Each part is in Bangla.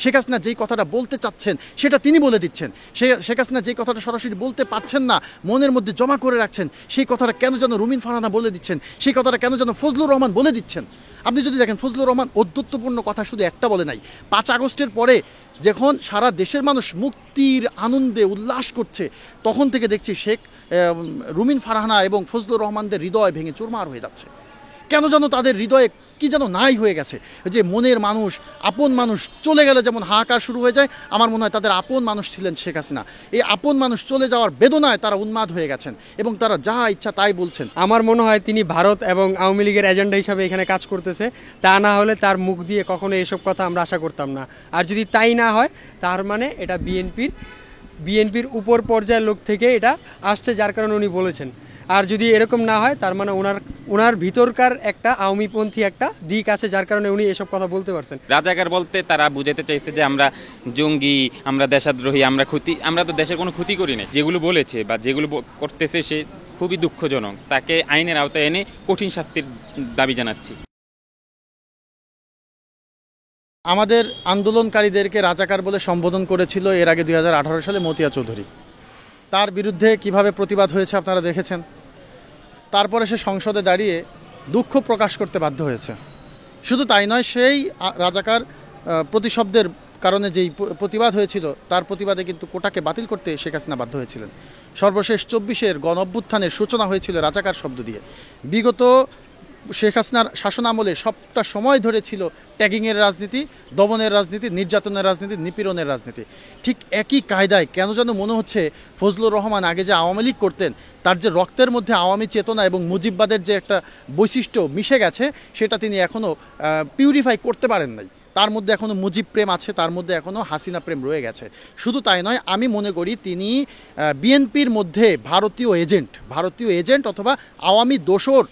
শেখ হাসিনা যেই কথাটা বলতে চাচ্ছেন সেটা তিনি বলে দিচ্ছেন। শেখ হাসিনা যেই কথাটা সরাসরি বলতে পারছেন না, মনের মধ্যে জমা করে রাখছেন, সেই কথাটা কেন যেন রুমিন ফারহানা বলে দিচ্ছেন, সেই কথাটা কেন যেন ফজলুর রহমান বলে দিচ্ছেন। আপনি যদি দেখেন, ফজলুর রহমান ঔদ্ধত্যপূর্ণ কথা শুধু একটা বলে নাই। 5 আগস্টের পরে যখন সারা দেশের মানুষ মুক্তির আনন্দে উল্লাস করছে, তখন থেকে দেখছি রুমিন ফারহানা এবং ফজলুর রহমানদের হৃদয় ভেঙে চুরমার হয়ে যাচ্ছে। কেন যেন তাদের হৃদয়ে কি যেন নাই হয়ে গেছে, যে মনের মানুষ, আপন মানুষ চলে গেলে যেমন হাহাকার শুরু হয়ে যায়, আমার মনে হয় তাদের আপন মানুষ ছিলেন শেখ হাসিনা। এই আপন মানুষ চলে যাওয়ার বেদনায় তারা উন্মাদ হয়ে গেছেন এবং তারা যা ইচ্ছা তাই বলছেন। আমার মনে হয় তিনি ভারত এবং আওয়ামী লীগের এজেন্ডা হিসাবে এখানে কাজ করতেছে। তা না হলে তার মুখ দিয়ে কখনো এসব কথা আমরা আশা করতাম না। আর যদি তাই না হয়, তার মানে এটা বিএনপির উপর পর্যায়ের লোক থেকে এটা আসছে, যার কারণে উনি বলেছেন। আর যদি এরকম না হয়, তার মানে ওনার ভিতরকার একটা আওয়ামীপন্থী একটা দিক আছে, যার কারণে উনি এসব কথা বলতে পারছেন। রাজাকার বলতে তারা বুঝাতে চাইছে যে আমরা জঙ্গি, আমরা দেশদ্রোহী, আমরা তো দেশের কোনো ক্ষতি করি না। যেগুলো বলেছে বা যেগুলো করতেছে সে খুবই দুঃখজনক। তাকে আইনের আওতায় এনে কঠিন শাস্তির দাবি জানাচ্ছি। আমাদের আন্দোলনকারীদেরকে রাজাকার বলে সম্বোধন করেছিল এর আগে 2018 সালে মতিয়া চৌধুরী। তার বিরুদ্ধে কিভাবে প্রতিবাদ হয়েছে আপনারা দেখেছেন। তারপরে সে সংসদে দাঁড়িয়ে দুঃখ প্রকাশ করতে বাধ্য হয়েছে। শুধু তাই নয়, সেই রাজাকার প্রতিশব্দের কারণে যেই প্রতিবাদ হয়েছিল, তার প্রতিবাদে কিন্তু কোটাকে বাতিল করতে শেখ হাসিনা বাধ্য হয়েছিলেন। সর্বশেষ 24-এর গণ অভ্যুত্থানের সূচনা হয়েছিল রাজাকার শব্দ দিয়ে। বিগত শেখ হাসিনার শাসনামলে সবটা সময় ধরে ছিল ট্যাগিংয়ের রাজনীতি, দমনের রাজনীতি, নির্যাতনের রাজনীতি, নিপীড়নের রাজনীতি। ঠিক একই কায়দায় কেন যেন মনে হচ্ছে ফজলুর রহমান আগে যে আওয়ামী লীগ করতেন, তার যে রক্তের মধ্যে আওয়ামী চেতনা এবং মুজিববাদের যে একটা বৈশিষ্ট্য মিশে গেছে, সেটা তিনি এখনও পিউরিফাই করতে পারেন নাই। তার মধ্যে এখনও মুজিব প্রেম আছে, তার মধ্যে এখনও হাসিনা প্রেম রয়ে গেছে। শুধু তাই নয়, আমি মনে করি তিনি বিএনপির মধ্যে ভারতীয় এজেন্ট অথবা আওয়ামী দোসর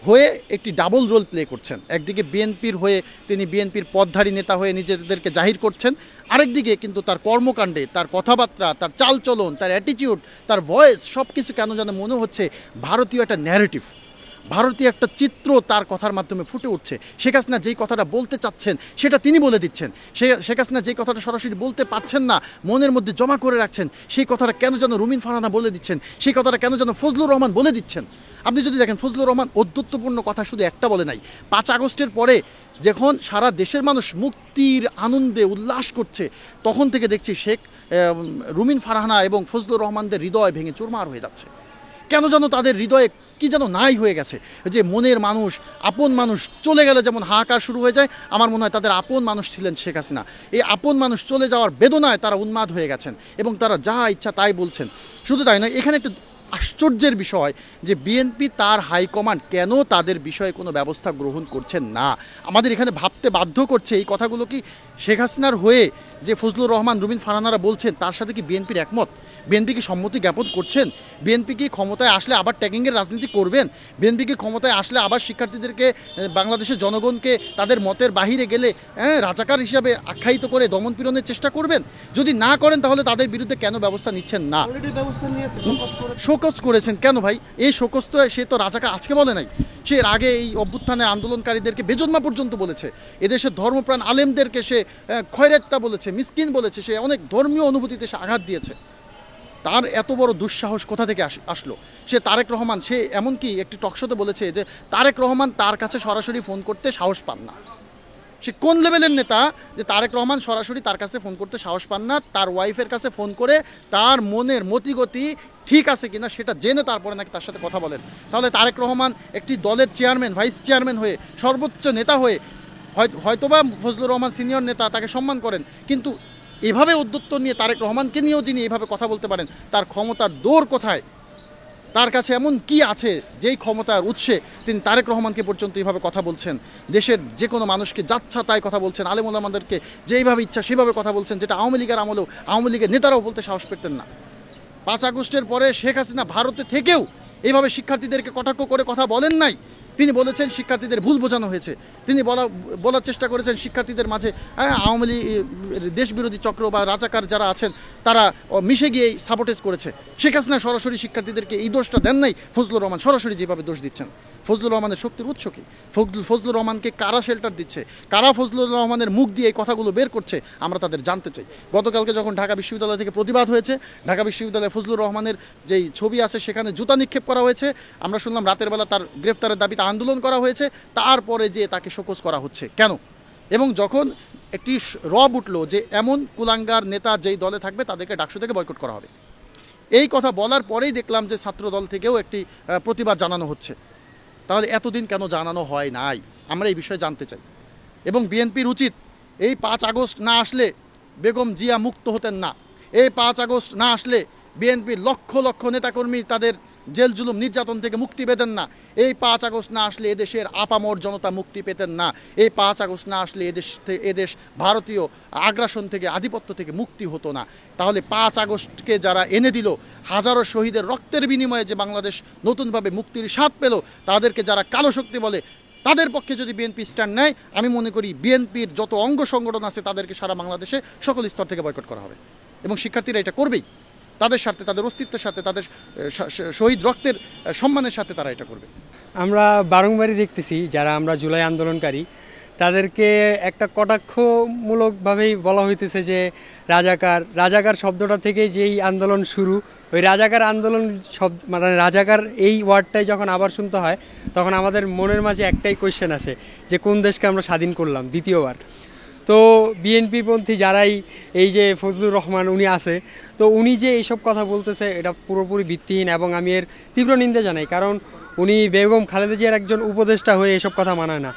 হয়ে একটি ডাবল রোল প্লে করছেন। একদিকে বিএনপির হয়ে তিনি বিএনপির পদধারী নেতা হয়ে নিজেদেরকে জাহির করছেন, আরেকদিকে কিন্তু তার কর্মকাণ্ডে, তার কথাবার্তা, তার চালচলন, তার অ্যাটিটিউড, তার ভয়েস, সব কিছু কেন যেন মনে হচ্ছে ভারতীয় একটা ন্যারেটিভ, ভারতীয় একটা চিত্র তার কথার মাধ্যমে ফুটে উঠছে। শেখ হাসিনা যেই কথাটা বলতে চাচ্ছেন সেটা তিনি বলে দিচ্ছেন। শেখ হাসিনা যেই কথাটা সরাসরি বলতে পারছেন না, মনের মধ্যে জমা করে রাখছেন, সেই কথাটা কেন যেন রুমিন ফারহানা বলে দিচ্ছেন, সেই কথাটা কেন যেন ফজলুর রহমান বলে দিচ্ছেন। আপনি যদি দেখেন, ফজলুর রহমান ঔদ্ধত্যপূর্ণ কথা শুধু একটা বলে নাই। 5 আগস্টের পরে যখন সারা দেশের মানুষ মুক্তির আনন্দে উল্লাস করছে, তখন থেকে দেখছি রুমিন ফারহানা এবং ফজলুর রহমানদের হৃদয় ভেঙে চুরমার হয়ে যাচ্ছে। কেন যেন তাদের হৃদয়ে কি যেন নাই হয়ে গেছে, যে মনের মানুষ, আপন মানুষ চলে গেলে যেমন হাহাকার শুরু হয়ে যায়, আমার মনে হয় তাদের আপন মানুষ ছিলেন শেখ হাসিনা। এই আপন মানুষ চলে যাওয়ার বেদনায় তারা উন্মাদ হয়ে গেছেন এবং তারা যা ইচ্ছা তাই বলছেন। শুধু তাই নয়, এখানে একটু আশ্চর্যের বিষয় যে বিএনপি তার হাইকমান্ড কেন তাদের বিষয়ে কোনো ব্যবস্থা গ্রহণ করছেন না। আমাদের এখানে ভাবতে বাধ্য করছে এই কথাগুলো কি শেখ হাসিনার হয়ে যে ফজলুর রহমান, রুমিন ফারহানারা বলছেন, তার সাথে কি বিএনপির একমত? বিএনপি কি সম্মতি জ্ঞাপন করছেন? বিএনপি কি ক্ষমতায় আসলে আবার ট্যাগিংয়ের রাজনীতি করবেন? বিএনপি কি ক্ষমতায় আসলে আবার শিক্ষার্থীদেরকে, বাংলাদেশের জনগণকে তাদের মতের বাহিরে গেলে রাজাকার হিসাবে আখ্যায়িত করে দমনপীড়নের চেষ্টা করবেন? যদি না করেন, তাহলে তাদের বিরুদ্ধে কেন ব্যবস্থা নিচ্ছেন না? শোকজ করেছেন কেন ভাই? এই শোকজ তো সে তো রাজাকার আজকে বলে নাই, সে এর আগে এই অভ্যুত্থানের আন্দোলনকারীদেরকে বেজন্মা পর্যন্ত বলেছে, এদেশের ধর্মপ্রাণ আলেমদেরকে সে খয়রাত্তা বলেছে, মিসকিন বলেছে, সে অনেক ধর্মীয় অনুভূতিতে সে আঘাত দিয়েছে। তার এত বড় দুঃসাহস কোথা থেকে আসলো? সে তারেক রহমান, সে এমনকি একটি টকশোতে বলেছে যে তারেক রহমান তার কাছে সরাসরি ফোন করতে সাহস পান না। সে কোন লেভেলের নেতা যে তারেক রহমান সরাসরি তার কাছে ফোন করতে সাহস পান না? তার ওয়াইফের কাছে ফোন করে তার মনের মতিগতি ঠিক আছে কিনা সেটা জেনে তারপরে নাকি তার সাথে কথা বলেন। তাহলে তারেক রহমান একটি দলের চেয়ারম্যান, ভাইস চেয়ারম্যান হয়ে, সর্বোচ্চ নেতা হয়ে, হয়তোবা ফজলুর রহমান সিনিয়র নেতা, তাকে সম্মান করেন, কিন্তু এভাবে উদ্যত্ত নিয়ে তারেক রহমানকে নিয়েও যিনি এভাবে কথা বলতে পারেন, তার ক্ষমতার দৌড় কোথায়? তার কাছে এমন কি আছে যেই ক্ষমতার উৎসে তিনি তারেক রহমানকে পর্যন্ত এইভাবে কথা বলছেন? দেশের যে কোনো মানুষকে যাচ্ছা তাই কথা বলছেন, আলেম ওলামাদেরকে যেইভাবে ইচ্ছা সেভাবে কথা বলছেন, যেটা আওয়ামী লীগের আমলেও আওয়ামী লীগের নেতারাও বলতে সাহস পেতেন না। 5 আগস্টের পরে শেখ হাসিনা ভারতে থেকেও এইভাবে শিক্ষার্থীদেরকে কটাক্ষ করে কথা বলেন নাই। তিনি বলেছেন শিক্ষার্থীদের ভুল বোঝানো হয়েছে। তিনি বলার চেষ্টা করেছেন শিক্ষার্থীদের মাঝে আওয়ামী লীগ, দেশবিরোধী চক্র বা রাজাকার যারা আছেন তারা মিশে গিয়ে সাবোটেজ করেছে। শেখ হাসিনা সরাসরি শিক্ষার্থীদেরকে এই দোষটা দেন নাই, ফজলুর রহমান সরাসরি যেভাবে দোষ দিচ্ছেন। ফজলুর রহমানের শক্তির উৎস কী? ফজলুর রহমানকে কারা শেল্টার দিচ্ছে, কারা ফজলুর রহমানের মুখ দিয়ে এই কথাগুলো বের করছে, আমরা তাদের জানতে চাই। গতকালকে যখন ঢাকা বিশ্ববিদ্যালয় থেকে প্রতিবাদ হয়েছে, ঢাকা বিশ্ববিদ্যালয়ে ফজলুর রহমানের যেই ছবি আছে সেখানে জুতা নিক্ষেপ করা হয়েছে, আমরা শুনলাম রাতের বেলা তার গ্রেফতারের দাবিতে আন্দোলন করা হয়েছে, তারপরে যে তাকে শোকজ করা হচ্ছে কেন? এবং যখন একটি রব উঠলো যে এমন কুলাঙ্গার নেতা যেই দলে থাকবে তাদেরকে ডাকসু থেকে বয়কট করা হবে, এই কথা বলার পরেই দেখলাম যে ছাত্র দল থেকেও একটি প্রতিবাদ জানানো হচ্ছে। তাহলে এতদিন কেন জানানো হয় নাই? আমরা এই বিষয়ে জানতে চাই। এবং বিএনপির উচিত এই 5 আগস্ট না আসলে বেগম জিয়া মুক্ত হতেন না। এই 5 আগস্ট না আসলে বিএনপির লক্ষ লক্ষ নেতাকর্মী তাদের জেল জুলুম নির্যাতন থেকে মুক্তি পেতেন না। এই 5 আগস্ট না আসলে এদেশের আপামর জনতা মুক্তি পেতেন না। এই 5 আগস্ট না আসলে এদেশ ভারতীয় আগ্রাসন থেকে, আধিপত্য থেকে মুক্তি হতো না। তাহলে 5 আগস্টকে যারা এনে দিল, হাজারো শহীদের রক্তের বিনিময়ে যে বাংলাদেশ নতুনভাবে মুক্তির স্বাদ পেল, তাদেরকে যারা কালো শক্তি বলে, তাদের পক্ষে যদি বিএনপি স্ট্যান্ড নেয়, আমি মনে করি বিএনপির যত অঙ্গ সংগঠন আছে তাদেরকে সারা বাংলাদেশে সকল স্তর থেকে বয়কট করা হবে। এবং শিক্ষার্থীরা এটা করবেই, তাদের স্বার্থে, তাদের অস্তিত্বের সাথে, তাদের শহীদ রক্তের সম্মানের সাথে তারা এটা করবে। আমরা বারংবারই দেখতেছি যারা আমরা জুলাই আন্দোলনকারী, তাদেরকে একটা কটাক্ষমূলকভাবেই বলা হইতেছে যে রাজাকার শব্দটা থেকে যেই আন্দোলন শুরু, ওই রাজাকার আন্দোলন শব্দ মানে রাজাকার এই ওয়ার্ডটাই যখন আবার শুনতে হয়, তখন আমাদের মনের মাঝে একটাই কোয়েশ্চেন আসে যে কোন দেশকে আমরা স্বাধীন করলাম দ্বিতীয়বার। তো বিএনপিপন্থী যারাই, এই যে ফজলুর রহমান উনি আছে, তো উনি যে এইসব কথা বলতেছে এটা পুরোপুরি ভিত্তিহীন এবং আমি এর তীব্র নিন্দা জানাই। কারণ উনি বেগম খালেদা জিয়ার একজন উপদেষ্টা হয়ে এসব কথা মানায় না।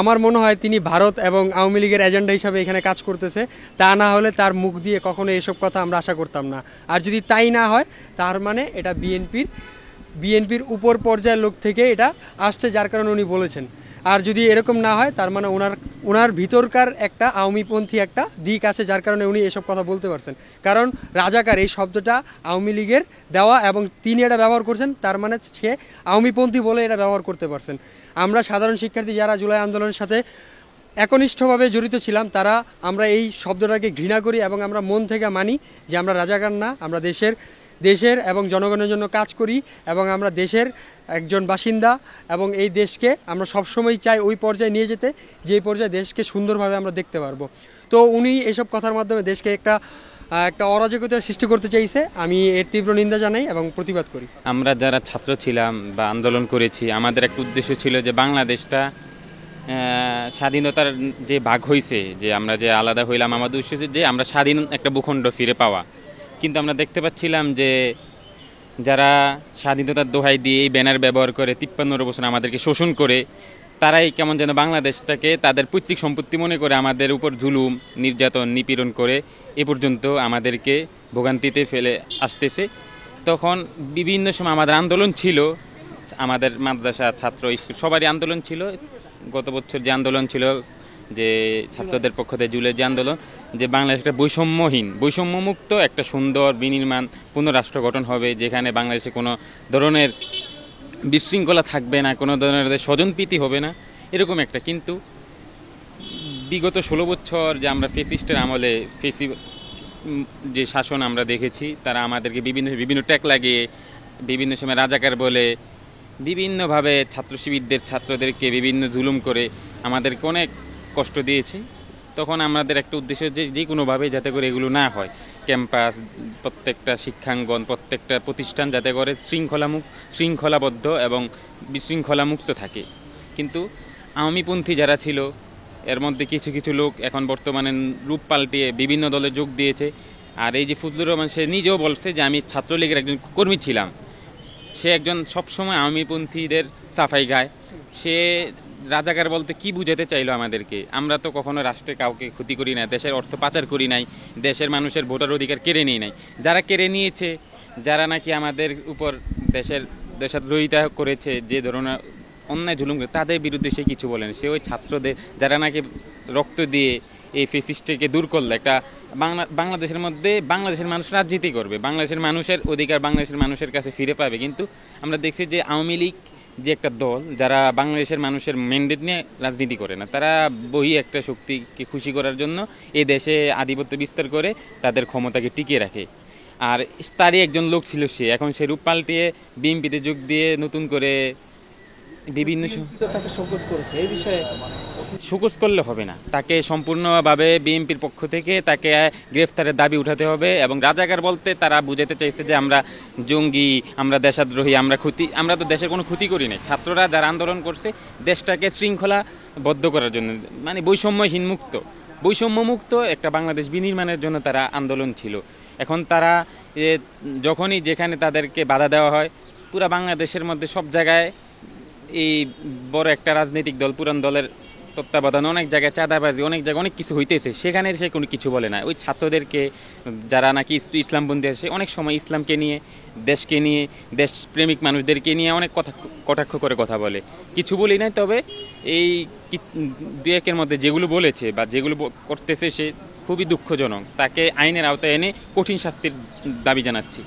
আমার মনে হয় তিনি ভারত এবং আওয়ামী লীগের এজেন্ডা হিসাবে এখানে কাজ করতেছে। তা না হলে তার মুখ দিয়ে কখনো এসব কথা আমরা আশা করতাম না। আর যদি তাই না হয়, তার মানে এটা বিএনপির উপর পর্যায়ের লোক থেকে এটা আসছে, যার কারণে উনি বলেছেন। আর যদি এরকম না হয়, তার মানে ওনার ভিতরকার একটা আওয়ামীপন্থী একটা দিক আছে, যার কারণে উনি এসব কথা বলতে পারছেন। কারণ রাজাকার এই শব্দটা আওয়ামী লীগের দেওয়া এবং তিনি এটা ব্যবহার করছেন, তার মানে সে আওয়ামীপন্থী বলে এটা ব্যবহার করতে পারছেন। আমরা সাধারণ শিক্ষার্থী যারা জুলাই আন্দোলনের সাথে একনিষ্ঠভাবে জড়িত ছিলাম, আমরা এই শব্দটাকে ঘৃণা করি এবং আমরা মন থেকে মানি যে আমরা রাজাকার না, আমরা দেশের এবং জনগণের জন্য কাজ করি এবং আমরা দেশের একজন বাসিন্দা এবং এই দেশকে আমরা সবসময় চাই ওই পর্যায়ে নিয়ে যেতে, যে পর্যায়ে দেশকে সুন্দরভাবে আমরা দেখতে পারবো। তো উনি এসব কথার মাধ্যমে দেশকে একটা অরাজকতা সৃষ্টি করতে চাইছে। আমি এর তীব্র নিন্দা জানাই এবং প্রতিবাদ করি। আমরা যারা ছাত্র ছিলাম বা আন্দোলন করেছি, আমাদের একটা উদ্দেশ্য ছিল যে বাংলাদেশটা স্বাধীনতার যে ভাগ হয়েছে, যে আমরা যে আলাদা হইলাম, আমাদের উদ্দেশ্য যে আমরা স্বাধীন একটা ভূখণ্ড ফিরে পাওয়া। কিন্তু আমরা দেখতে পাচ্ছিলাম যে যারা স্বাধীনতার দোহাই দিয়ে এই ব্যানার ব্যবহার করে 53 বছর আমাদেরকে শোষণ করে, তারাই কেমন যেন বাংলাদেশটাকে তাদের পৈতৃক সম্পত্তি মনে করে আমাদের উপর জুলুম, নির্যাতন, নিপীড়ন করে এ পর্যন্ত আমাদেরকে ভোগান্তিতে ফেলে আসতেছে। তখন বিভিন্ন সময় আমাদের আন্দোলন ছিল, আমাদের মাদ্রাসা, ছাত্র, স্কুল সবারই আন্দোলন ছিল। গত বছর যে আন্দোলন ছিল, যে ছাত্রদের পক্ষ থেকে জুলাই যে আন্দোলন, যে বাংলাদেশ একটা বৈষম্যমুক্ত একটা সুন্দর বিনির্মাণ পূর্ণ রাষ্ট্র গঠন হবে, যেখানে বাংলাদেশে কোনো ধরনের বিশৃঙ্খলা থাকবে না, কোনো ধরনের স্বজনপ্রীতি হবে না, এরকম একটা। কিন্তু বিগত 16 বছর যে আমরা ফেসিস্টের আমলে যে শাসন আমরা দেখেছি, তারা আমাদেরকে বিভিন্ন ট্যাগ লাগিয়ে, বিভিন্ন সময় রাজাকার বলে, বিভিন্নভাবে ছাত্রদেরকে বিভিন্ন জুলুম করে আমাদেরকে অনেক কষ্ট দিয়েছে। তখন আমাদের একটা উদ্দেশ্য যে কোনোভাবে যাতে করে এগুলো না হয়, ক্যাম্পাস, প্রত্যেকটা শিক্ষাঙ্গন, প্রত্যেকটা প্রতিষ্ঠান যাতে করে শৃঙ্খলাবদ্ধ এবং বিশৃঙ্খলামুক্ত থাকে। কিন্তু আওয়ামীপন্থী যারা ছিল, এর মধ্যে কিছু কিছু লোক এখন বর্তমানে রূপ পাল্টিয়ে বিভিন্ন দলে যোগ দিয়েছে। আর এই যে ফজলুর রহমান, সে নিজেও বলছে যে আমি ছাত্রলীগের একজন কর্মী ছিলাম। সে একজন সবসময় আওয়ামীপন্থীদের সাফাই গায়। সে রাজাকার বলতে কি বুঝাতে চাইলো আমাদেরকে? আমরা তো কখনো রাষ্ট্রে কাউকে ক্ষতি করি না, দেশের অর্থ পাচার করি নাই, দেশের মানুষের ভোটার অধিকার কেড়ে নিই নাই। যারা কেড়ে নিয়েছে, যারা নাকি আমাদের উপর দেশদ্রোহিতা করেছে, যে ধরনের অন্যায় জুলুম করে, তাদের বিরুদ্ধে সে কিছু বলেন। সে ওই ছাত্রদের, যারা নাকি রক্ত দিয়ে এই ফেসিস্টকে দূর করলে, একটা বাংলাদেশের মধ্যে বাংলাদেশের মানুষ রাজনীতি করবে, বাংলাদেশের মানুষের অধিকার বাংলাদেশের মানুষের কাছে ফিরে পাবে। কিন্তু আমরা দেখছি যে আওয়ামী লীগ যে একটা দল, যারা বাংলাদেশের মানুষের ম্যান্ডেট নিয়ে রাজনীতি করে না, তারা বহি একটা শক্তিকে খুশি করার জন্য এই দেশে আধিপত্য বিস্তার করে তাদের ক্ষমতাকে টিকিয়ে রাখে। আর তারই একজন লোক ছিল সে। এখন সে রূপ পাল্টিয়ে বিএনপিতে যোগ দিয়ে নতুন করে বিভিন্ন তাকে শোকজ করেছে এই বিষয়ে শোকজ করলে হবে না, তাকে সম্পূর্ণভাবে বিএনপির পক্ষ থেকে তাকে গ্রেফতারের দাবি উঠাতে হবে। এবং রাজাকার বলতে তারা বুঝাতে চাইছে যে আমরা জঙ্গি, আমরা দেশদ্রোহী, আমরা তো দেশের কোনো ক্ষতি করি নাই। ছাত্ররা যারা আন্দোলন করছে দেশটাকে শৃঙ্খলাবদ্ধ করার জন্য, মানে বৈষম্যমুক্ত একটা বাংলাদেশ বিনির্মাণের জন্য তারা আন্দোলন ছিল। এখন তারা যখনই যেখানে তাদেরকে বাধা দেওয়া হয়, পুরা বাংলাদেশের মধ্যে সব জায়গায় এই বড় একটা রাজনৈতিক দল, পুরান দলের তত্ত্বাবধানে অনেক জায়গায় চাঁদাবাজি, অনেক জায়গায় অনেক কিছু হইতেছে, সেখানে সে কোনো কিছু বলে না। ওই ছাত্রদেরকে যারা নাকি ইসলামবন্দি আসে, অনেক সময় ইসলামকে নিয়ে, দেশকে নিয়ে, দেশপ্রেমিক মানুষদেরকে নিয়ে অনেক কটাক্ষ করে কথা বলে। কিছু বলি নাই, তবে এই দু একের মধ্যে যেগুলো বলেছে বা যেগুলো করতেছে সে খুবই দুঃখজনক। তাকে আইনের আওতায় এনে কঠিন শাস্তির দাবি জানাচ্ছি।